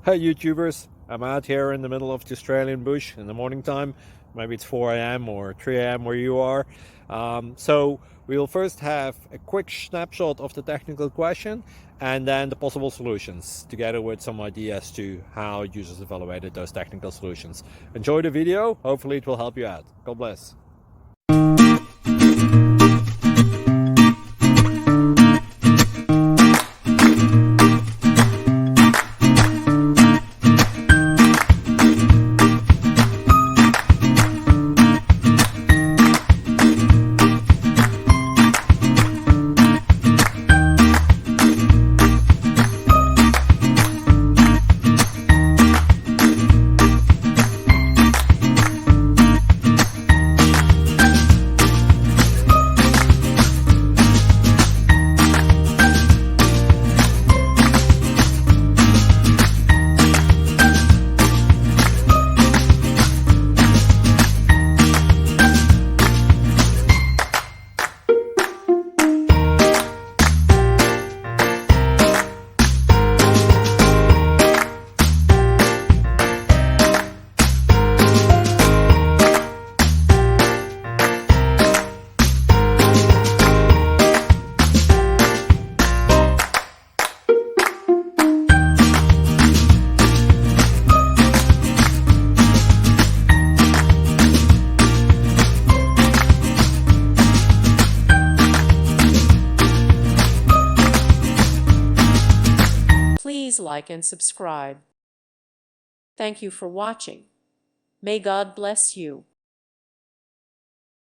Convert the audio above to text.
Hey YouTubers, I'm out here in the middle of the Australian bush in the morning time. Maybe it's 4 a.m. or 3 a.m. where you are. So we'll first have a quick snapshot of the technical question and then the possible solutions, together with some ideas to how users evaluated those technical solutions. Enjoy the video, hopefully it will help you out. God bless. Please like and subscribe. Thank you for watching. May God bless you.